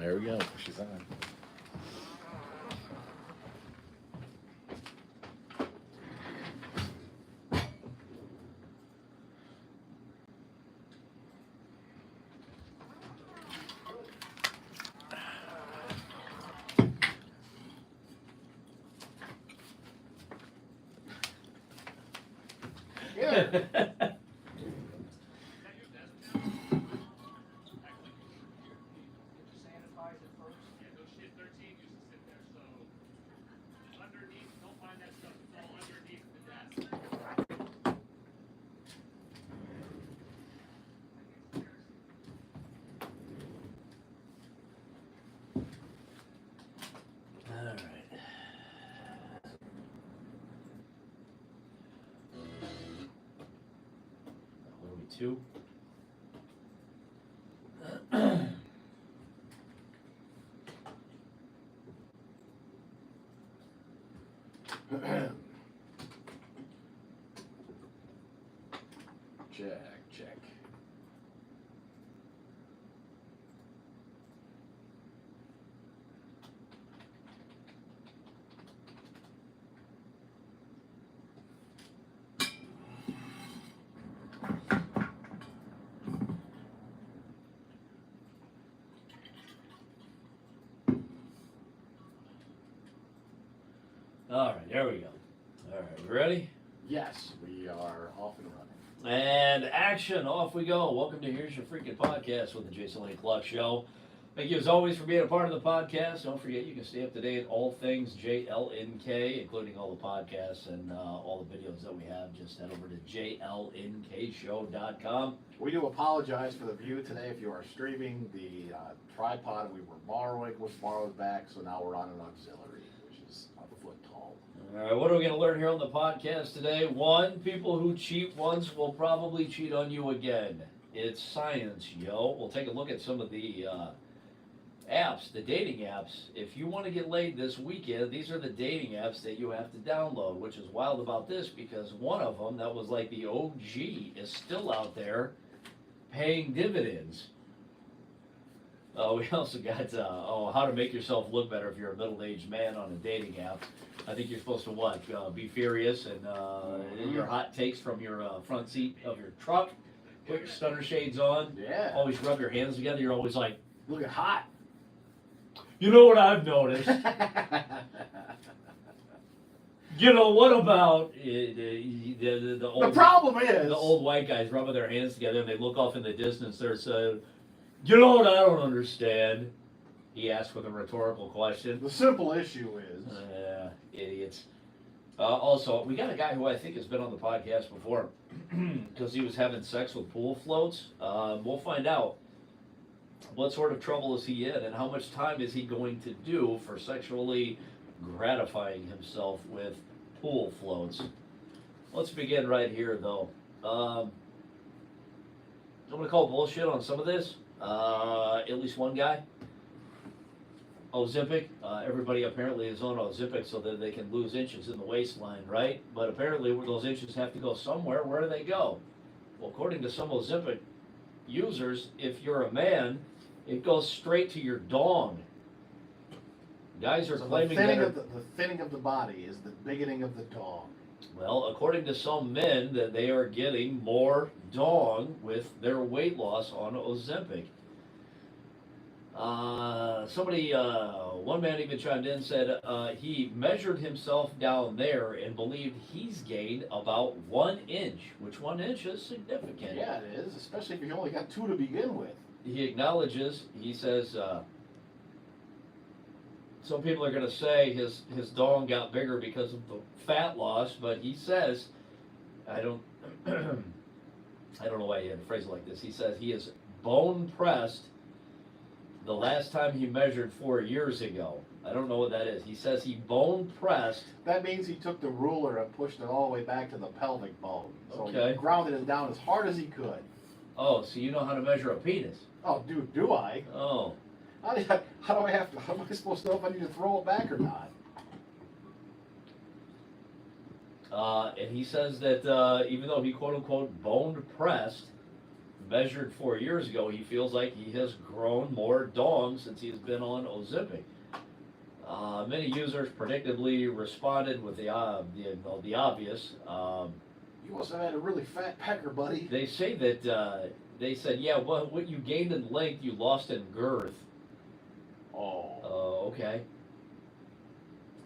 There we go. She's on. Yeah. All right. What are we, two? Check. All right, there we go. All right, we ready? Yes, we are off and running. And action, off we go. Welcome to Here's Your Freaking Podcast with the Jason Lane Cluck Show. Thank you as always for being a part of the podcast. Don't forget you can stay up to date all things JLNK, including all the podcasts and all the videos that we have. Just head over to jlnkshow.com. We do apologize for the view today. If you are streaming, the tripod we were borrowing was borrowed back, so now we're on an auxiliary, which is a foot tall. All right, what are we going to learn here on the podcast today? One, people who cheat once will probably cheat on you again. It's science, yo. We'll take a look at some of the apps, the dating apps. If you want to get laid this weekend, these are the dating apps that you have to download, which is wild about this because one of them that was like the OG is still out there paying dividends. We also got how to make yourself look better if you're a middle-aged man on a dating app. I think you're supposed to what? Be furious and your hot takes from your front seat of your truck. Put your stunner shades on. Yeah. Always rub your hands together. You're always like, Looking hot. you know what I've noticed? You know, what about the old... The problem is... The old white guys rubbing their hands together and they look off in the distance. They're saying, you know what I don't understand? He asked with a rhetorical question. The simple issue is... Idiots. Also, we got a guy who I think has been on the podcast before because he was having sex with pool floats. We'll find out. What sort of trouble is he in, and how much time is he going to do for sexually gratifying himself with pool floats? Let's begin right here, though. I'm going to call bullshit on some of this. At least one guy. Ozempic. Everybody apparently is on Ozempic so that they can lose inches in the waistline, right? But apparently those inches have to go somewhere. Where do they go? Well, according to some Ozempic users, if you're a man, it goes straight to your dong. Guys are claiming that... The thinning of the body is the biggening of the dong. Well, according to some men, that they are getting more dong with their weight loss on Ozempic. One man even chimed in and said he measured himself down there and believed he's gained about 1 inch, which 1 inch is significant. Yeah, it is, especially if you only got 2 to begin with. He acknowledges, he says, some people are going to say his dong got bigger because of the fat loss, but he says, I don't know why he had to phrase it like this. He says he is bone pressed the last time he measured 4 years ago. I don't know what that is. He says he bone pressed. That means he took the ruler and pushed it all the way back to the pelvic bone. So Okay. He grounded it down as hard as he could. Oh, so you know how to measure a penis? Oh, dude, do I? Oh. How am I supposed to know if I need to throw it back or not? And he says that even though he quote unquote bone pressed measured 4 years ago, he feels like he has grown more dong since he's been on Ozempic. Many users predictably responded with the obvious. You must have had a really fat pecker, buddy. They say that they said, yeah, what you gained in length, you lost in girth. Oh. Okay.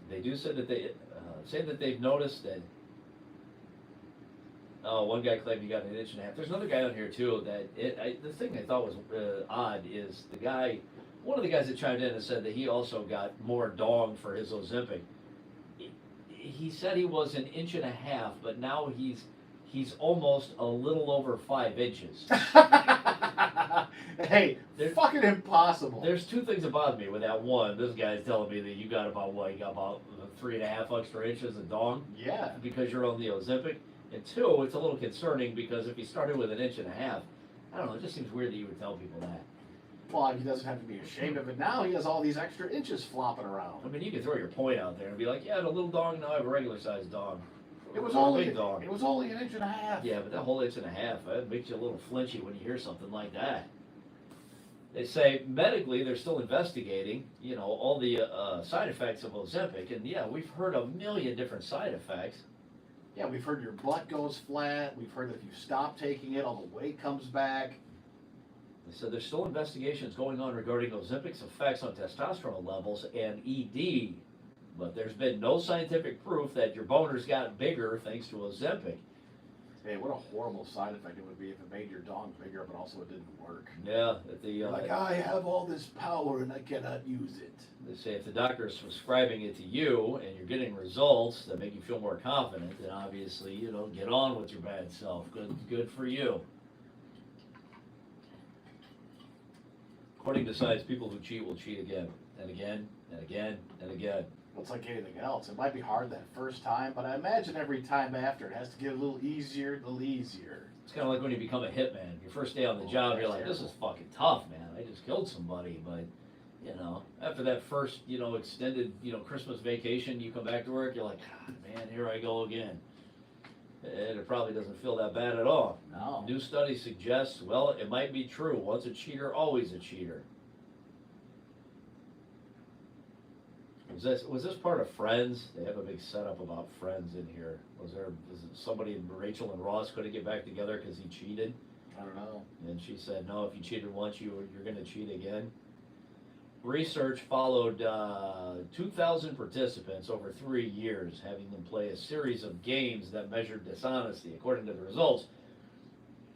They do say that they've noticed that. Oh, one guy claimed he got an inch and a half. There's another guy on here too the thing I thought was odd is one of the guys that chimed in and said that he also got more dong for his Ozempic. He said he was an inch and a half, but now he's almost a little over 5 inches. Hey, fucking impossible. There's two things that bother me with that. One, this guy's telling me that you got about what? You got about 3.5 extra inches of dong? Yeah. Because you're on the Ozempic. And two, it's a little concerning because if he started with an inch and a half, I don't know, it just seems weird that you would tell people that. Well, he doesn't have to be ashamed of it now. He has all these extra inches flopping around. I mean, you can throw your point out there and be like, yeah, the little dong, now I have a regular sized dong. It was Or a only big dong. It was only an inch and a half. Yeah, but that whole inch and a half, it makes you a little flinchy when you hear something like that. They say medically they're still investigating, all the side effects of Ozempic, and yeah, we've heard a million different side effects. Yeah, we've heard your butt goes flat. We've heard that if you stop taking it, all the weight comes back. They said there's still investigations going on regarding Ozempic's effects on testosterone levels and ED, but there's been no scientific proof that your boners got bigger thanks to Ozempic. Hey, what a horrible side effect it would be if it made your dong bigger, but also it didn't work. Yeah, Like, I have all this power and I cannot use it. they say if the doctor is prescribing it to you and you're getting results that make you feel more confident, then obviously, get on with your bad self. Good for you. According to science, people who cheat will cheat again and again and again and again. Well, it's like anything else. It might be hard that first time, but I imagine every time after it has to get a little easier, It's kind of like when you become a hitman. Your first day on the job, you're like, this is fucking tough, man. I just killed somebody. But, after that first, extended, Christmas vacation, you come back to work, you're like, God, man, here I go again. And it probably doesn't feel that bad at all. No. New study suggests, well, it might be true. Once a cheater, always a cheater. Was this part of Friends? They have a big setup about Friends in here. Was it somebody, Rachel and Ross couldn't get back together because he cheated? I don't know. And she said, no, if you cheated once, you're going to cheat again. Research followed 2,000 participants over 3 years, having them play a series of games that measured dishonesty. According to the results,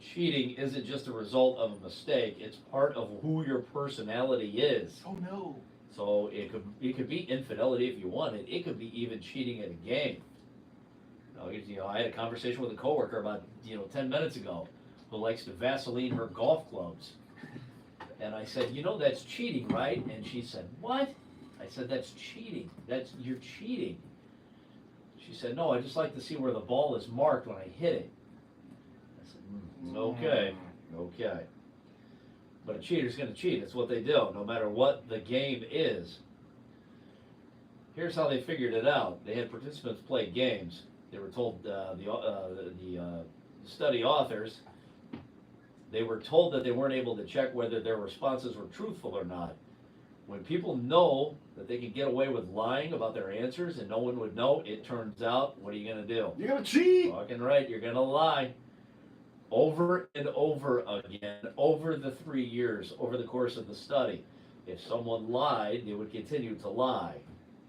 cheating isn't just a result of a mistake, it's part of who your personality is. Oh, no. So it could be infidelity if you want it. It could be even cheating at a game. I had a conversation with a coworker about 10 minutes ago who likes to Vaseline her golf clubs. And I said, that's cheating, right? And she said, what? I said, that's cheating. You're cheating. She said, no, I just like to see where the ball is marked when I hit it. I said, okay. But a cheater's going to cheat. It's what they do, no matter what the game is. Here's how they figured it out. They had participants play games. They were told, the study authors, they were told that they weren't able to check whether their responses were truthful or not. When people know that they can get away with lying about their answers and no one would know, it turns out, what are you going to do? You're going to cheat! Fucking right, you're going to lie. Over and over again, over the 3 years, over the course of the study. If someone lied, they would continue to lie.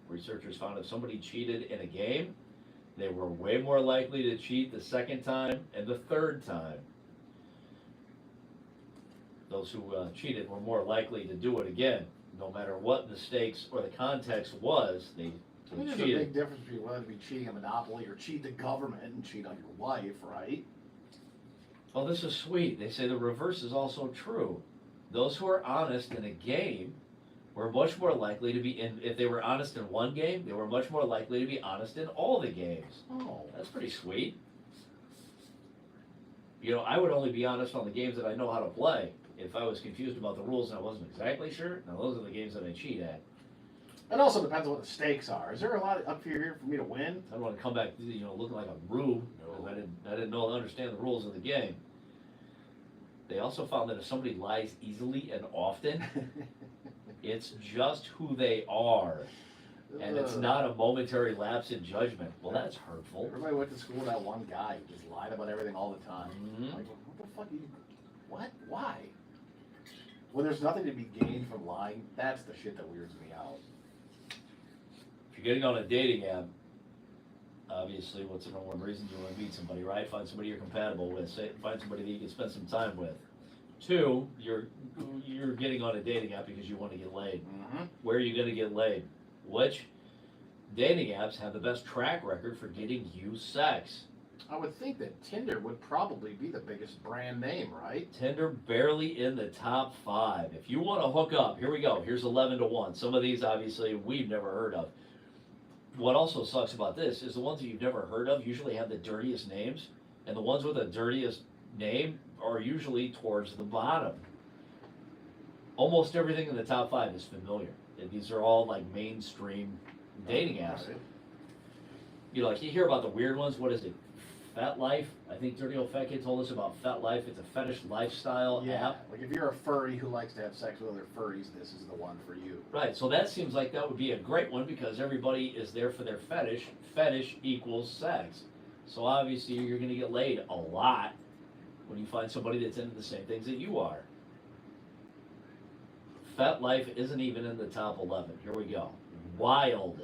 Researchers found if somebody cheated in a game, they were way more likely to cheat the second time and the third time. Those who cheated were more likely to do it again. No matter what the stakes or the context was, they There's a cheated. big difference between whether to be cheating a monopoly or cheat the government and cheat on your wife, right? Oh, this is sweet. They say the reverse is also true. Those who are honest in a game were much more likely to be if they were honest in one game, they were much more likely to be honest in all the games. Oh. That's pretty sweet. I would only be honest on the games that I know how to play. If I was confused about the rules and I wasn't exactly sure, now those are the games that I cheat at. It also depends on what the stakes are. Is there a lot up here for me to win? I don't want to come back, looking like a rube because I didn't understand the rules of the game. They also found that if somebody lies easily and often, it's just who they are. And it's Ugh. not a momentary lapse in judgment. Well, that's hurtful. Everybody went to school with that one guy who just lied about everything all the time. Mhm. Like, what the fuck are you? What? Why? When there's nothing to be gained from lying, that's the shit that weirds me out. If you're getting on a dating app, obviously, what's the number one reason you want to meet somebody, right? Find somebody you're compatible with. Find somebody that you can spend some time with. Two, you're getting on a dating app because you want to get laid. Mm-hmm. Where are you going to get laid? Which dating apps have the best track record for getting you sex? I would think that Tinder would probably be the biggest brand name, right? Tinder barely in the top 5. If you want to hook up, here we go. Here's 11 to 1. Some of these, obviously, we've never heard of. What also sucks about this is the ones that you've never heard of usually have the dirtiest names, and the ones with the dirtiest name are usually towards the bottom. Almost everything in the top 5 is familiar. These are all like mainstream dating apps. Right. You hear about the weird ones. What is it? Fat Life? I think Dirty Old Fat Kid told us about Fat Life. It's a fetish lifestyle Yeah, app. like if you're a furry who likes to have sex with other furries, this is the one for you. Right, so that seems like that would be a great one because everybody is there for their fetish. Fetish equals sex. So obviously you're going to get laid a lot when you find somebody that's into the same things that you are. Fat Life isn't even in the top 11. Here we go. Wild.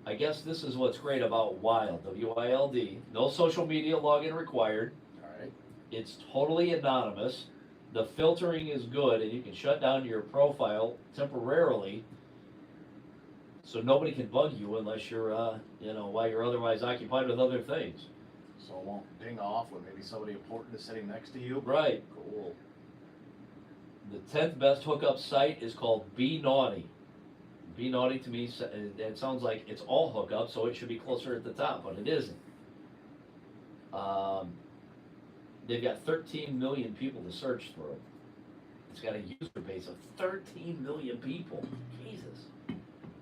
I guess this is what's great about Wild, W-I-L-D. No social media login required. All right. It's totally anonymous. The filtering is good, and you can shut down your profile temporarily so nobody can bug you unless you're, while you're otherwise occupied with other things. So it won't ding off when maybe somebody important is sitting next to you. Right. Cool. The 10th best hookup site is called Be Naughty. Be Naughty to me, it sounds like it's all hookup, so it should be closer at the top, but it isn't. They've got 13 million people to search through. It's got a user base of 13 million people. Jesus.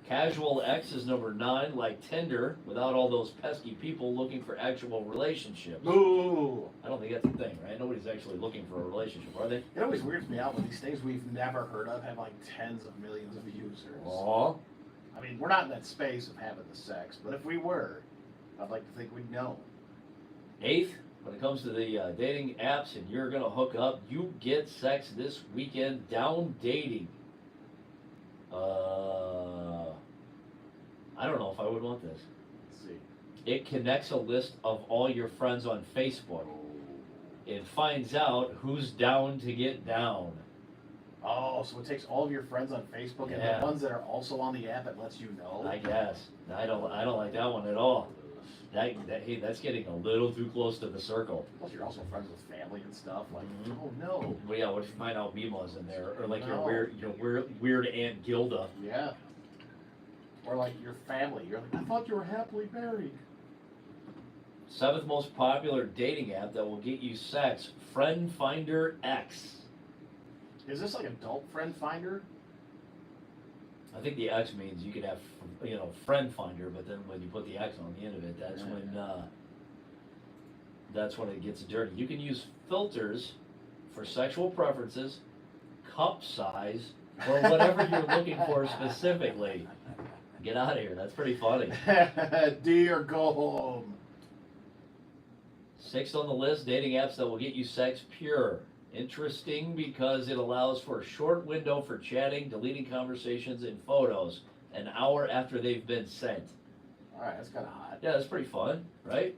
Casual X is number 9, like Tinder, without all those pesky people looking for actual relationships. Ooh. I don't think that's a thing, right? Nobody's actually looking for a relationship, are they? It always weirds me out when these things we've never heard of have like tens of millions of users. Aw. I mean, we're not in that space of having the sex, but if we were, I'd like to think we'd know. 8th, when it comes to the dating apps and you're going to hook up, you get sex this weekend down dating. I don't know if I would want this. Let's see. It connects a list of all your friends on Facebook. It finds out who's down to get down. Oh, so it takes all of your friends on Facebook and Yeah. the ones that are also on the app, it lets you know. I guess. I don't like that one at all. Hey, that's getting a little too close to the circle. Plus, you're also friends with family and stuff. Like, Mhm. oh no. Well, yeah, what if you find out Mima's in there, or like No. your weird Aunt Gilda? Yeah. Or like your family. You're like, I thought you were happily married. 7th most popular dating app that will get you sex, Friend Finder X. Is this like adult friend finder? I think the X means you could have, Friend Finder, but then when you put the X on the end of it, that's when it gets dirty. You can use filters for sexual preferences, cup size, or whatever you're looking for specifically. Get out of here. That's pretty funny. D or go home. 6th on the list, dating apps that will get you sex pure. Interesting because it allows for a short window for chatting, deleting conversations and photos an hour after they've been sent. Alright, that's kind of hot. Yeah, that's pretty fun, right?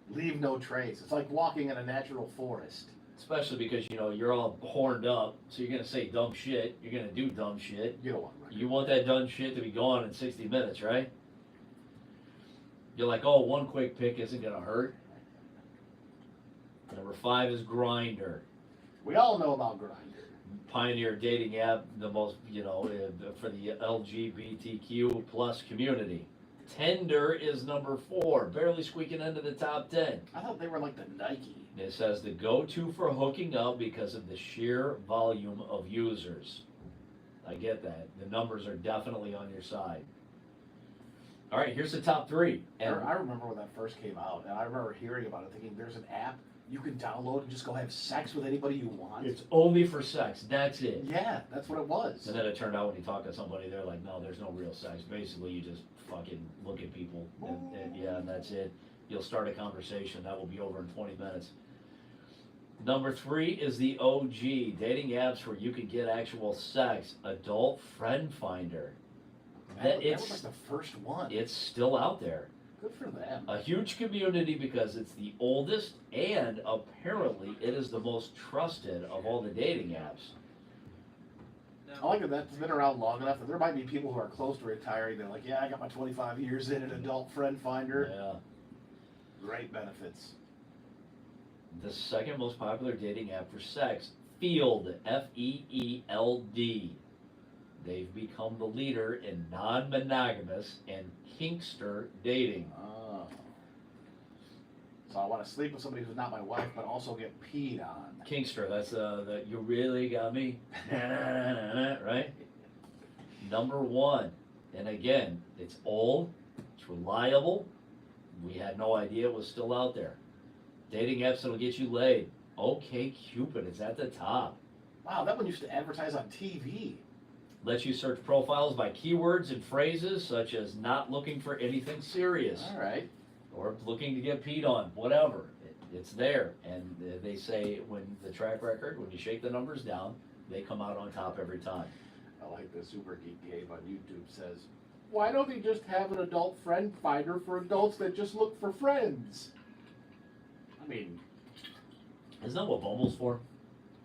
Leave no trace. It's like walking in a natural forest. Especially because, you're all horned up, so you're going to say dumb shit. You're going to do dumb shit. You don't want record. You want that dumb shit to be gone in 60 minutes, right? You're like, oh, one quick pick isn't going to hurt. Number 5 is Grindr. We all know about Grindr. Pioneer dating app, the most, for the LGBTQ plus community. Tinder is number 4, barely squeaking into the top 10. I thought they were like the Nike. It says the go-to for hooking up because of the sheer volume of users. I get that. The numbers are definitely on your side. All right, here's the top 3. And I remember when that first came out, and I remember hearing about it, thinking there's an app you can download and just go have sex with anybody you want. It's only for sex, that's it. Yeah, that's what it was. And then it turned out when you talk to somebody, they're like, no, there's no real sex. Basically, you just fucking look at people, and that's it. You'll start a conversation, that will be over in 20 minutes. Number 3 is the OG, dating apps where you can get actual sex, Adult Friend Finder. That was like the first one. It's still out there. Good for them. A huge community because it's the oldest and apparently it is the most trusted of all the dating apps. I like that that's been around long enough that there might be people who are close to retiring. They're like, yeah, I got my 25 years in an Adult Friend Finder. Yeah. Great benefits. The second most popular dating app for sex, Feeld, F-E-E-L-D. They've become the leader in non-monogamous and kinkster dating. Oh. So I want to sleep with somebody who's not my wife, but also get peed on. Kinkster, that's the you really got me, right? Number 1, and again, it's old, it's reliable. We had no idea it was still out there. Dating apps that'll get you laid. OkCupid is at the top. Wow, that one used to advertise on TV. Lets you search profiles by keywords and phrases such as not looking for anything serious All right. or looking to get peed on, whatever. It's there. And they say when the track record, when you shake the numbers down, they come out on top every time. I like the Super Geek Gabe on YouTube says, why don't they just have an Adult Friend Finder for adults that just look for friends? I mean, Isn't that what Bumble's for?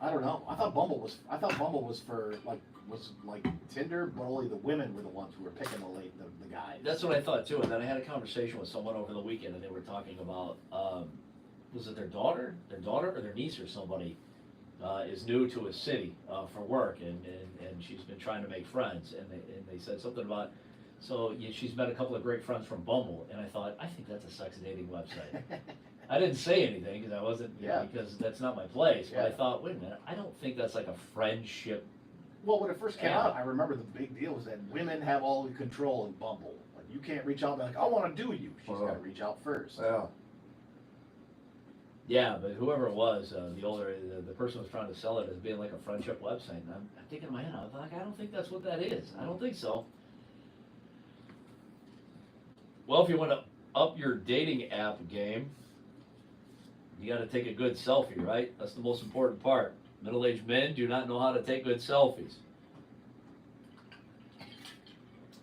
I don't know. I thought Bumble was for like Tinder, but only the women were the ones who were picking the guys. That's what I thought too. And then I had a conversation with someone over the weekend and they were talking about, was it their daughter or their niece or somebody is new to a city for work and she's been trying to make friends and they said something about, she's met a couple of great friends from Bumble and I thought, I think that's a sex dating website. I didn't say anything because I wasn't, Yeah. because that's not my place. But I Yeah. thought, wait a minute, I don't think that's like a friendship. Well, when it first came Yeah. out, I remember the big deal was that women have all the control in Bumble. Like you can't reach out and be like, I want to do you. She's got to reach out first. Yeah. Yeah, but whoever it was, the person was trying to sell it as being like a friendship website, and I'm thinking in my head, I was like, I don't think that's what that is. I don't think so. Well, if you want to up your dating app game, you got to take a good selfie, right? That's the most important part. Middle-aged men do not know how to take good selfies.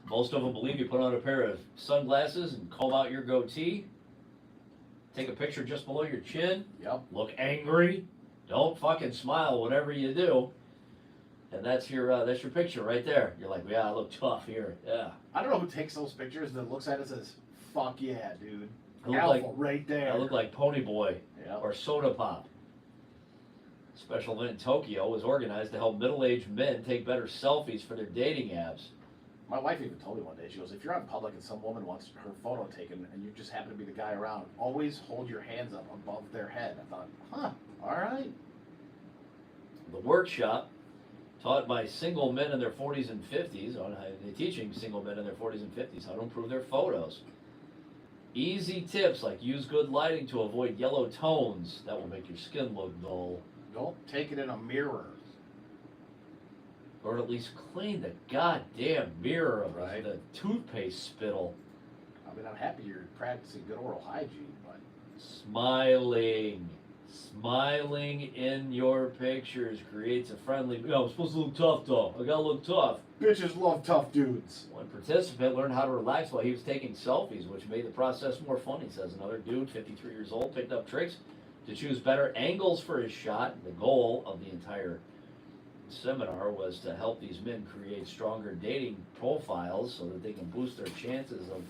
Most of them believe you put on a pair of sunglasses and comb out your goatee. Take a picture just below your chin. Yep. Look angry. Don't fucking smile, whatever you do. And that's your picture right there. You're like, yeah, I look tough here. Yeah. I don't know who takes those pictures and looks at it and says, fuck yeah, dude. I look Alpha like right there. I look like Pony Boy Yep. or Soda Pop. Special event in Tokyo was organized to help middle-aged men take better selfies for their dating apps. My wife even told me one day, she goes, if you're out in public and some woman wants her photo taken and you just happen to be the guy around, always hold your hands up above their head. I thought, huh, all right. The workshop, taught by single men in their 40s and 50s, they're teaching single men in their 40s and 50s how to improve their photos. Easy tips like use good lighting to avoid yellow tones that will make your skin look dull. Don't take it in a mirror. Or at least clean the goddamn mirror of Right. the toothpaste spittle. I mean, I'm happy you're practicing good oral hygiene, but Smiling in your pictures creates a friendly, I'm supposed to look tough though, I gotta look tough. bitches love tough dudes. One participant learned how to relax while he was taking selfies, which made the process more fun, he says. Another dude, 53 years old, picked up tricks to choose better angles for his shot. The goal of the entire seminar was to help these men create stronger dating profiles so that they can boost their chances of,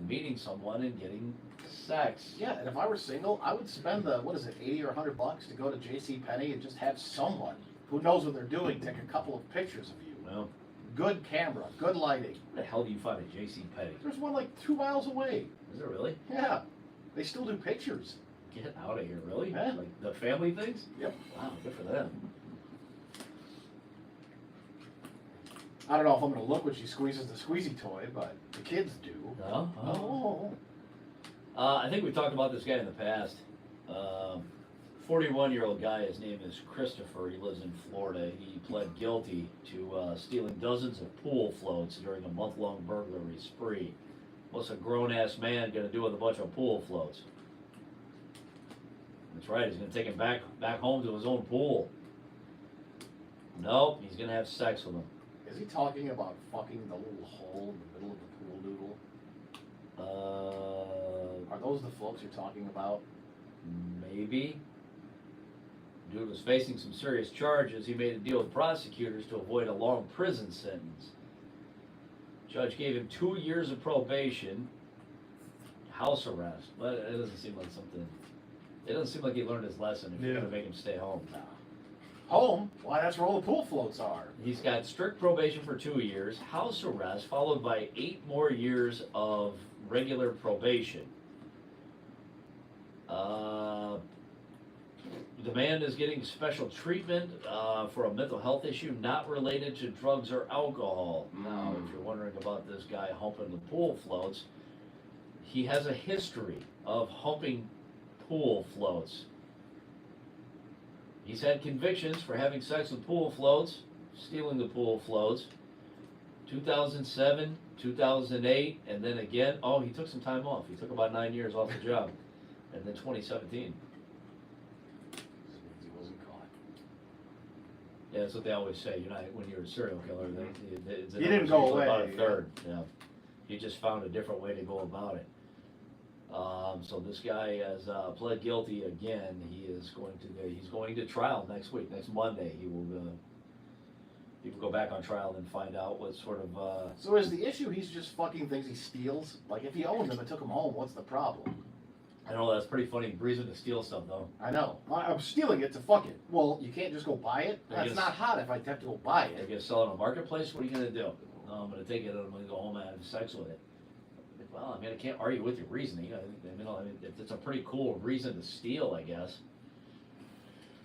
meeting someone and getting sex. Yeah, and if I were single, I would spend the, what is it, 80 or 100 bucks to go to JCPenney and just have someone who knows what they're doing take a couple of pictures of you. Well, Good camera, good lighting. where the hell do you find a JCPenney? There's one like 2 miles away. Is it really? Yeah, they still do pictures. Get out of here, really? Yeah. Like the family things? Yep. Wow, good for them. I don't know if I'm going to look when she squeezes the squeezy toy, but the kids do. No? Oh. I think we've talked about this guy in the past. 41-year-old guy, his name is Christopher, he lives in Florida. He pled guilty to stealing dozens of pool floats during a month-long burglary spree. What's a grown-ass man gonna do with a bunch of pool floats? That's right, he's gonna take him back home to his own pool. Nope, he's gonna have sex with him. Is he talking about fucking the little hole in the middle of the pool noodle? Are those the floats you're talking about? Maybe. Dude was facing some serious charges. He made a deal with prosecutors to avoid a long prison sentence. Judge gave him 2 years of probation, house arrest. But it doesn't seem like something. It doesn't seem like he learned his lesson if you're Yeah. gonna make him stay home. Nah. Home? Why, that's where all the pool floats are. He's got strict probation for 2 years, house arrest, followed by 8 more years of regular probation. The man is getting special treatment for a mental health issue not related to drugs or alcohol. Now, if you're wondering about this guy humping the pool floats, he has a history of humping pool floats. He's had convictions for having sex with pool floats, stealing the pool floats, 2007, 2008, and then again, he took some time off. He took about 9 years off the job, and then 2017. He wasn't caught. Yeah, that's what they always say. When you're a serial killer, You didn't go usually about away, a third. Yeah, you just found a different way to go about it. So this guy has pled guilty again. He's going to trial next week, next Monday. He will go back on trial and find out what sort of. So is the issue he's just fucking things he steals? Like, if he owned them and took them home, what's the problem? I know that's pretty funny. Breezing to steal stuff though. I know. I'm stealing it to fuck it. Well, you can't just go buy it? I That's guess- not hot if I have to go buy If it. you sell it on a marketplace, what are you gonna do? No, I'm gonna take it and I'm gonna go home and have sex with it. Well, I mean, I can't argue with your reasoning. I mean, it's a pretty cool reason to steal, I guess.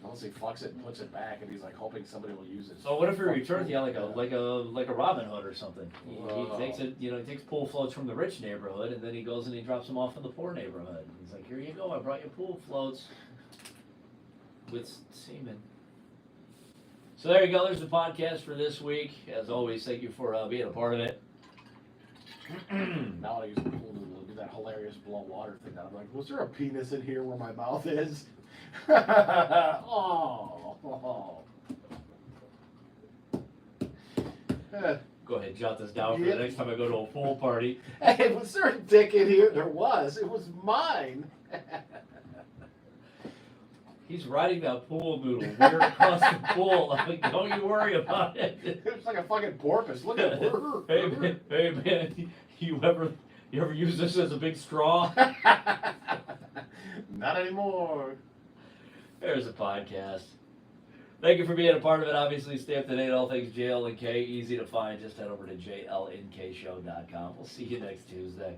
Unless he fucks it and puts it back and he's like hoping somebody will use it. So what if he returns, like a Robin Hood or something? He Whoa. takes it, he takes pool floats from the rich neighborhood and then he goes and he drops them off in the poor neighborhood. He's like, here you go, I brought you pool floats with semen. So there you go. There's the podcast for this week. As always, thank you for being a part of it. Now I use a pool noodle to do that hilarious blow water thing. I'm like, was there a penis in here where my mouth is? Oh. Go ahead, jot this down for Yeah. the next time I go to a pool party. Hey, was there a dick in here? There was. It was mine. He's riding that pool noodle weird across the pool. I'm like, don't you worry about it. It was like a fucking porpoise. Look at her. Hey man, you ever use this as a big straw? Not anymore. There's a podcast. Thank you for being a part of it. Obviously, stay up to date on all things JLNK. Easy to find. Just head over to jlnkshow.com. We'll see you next Tuesday.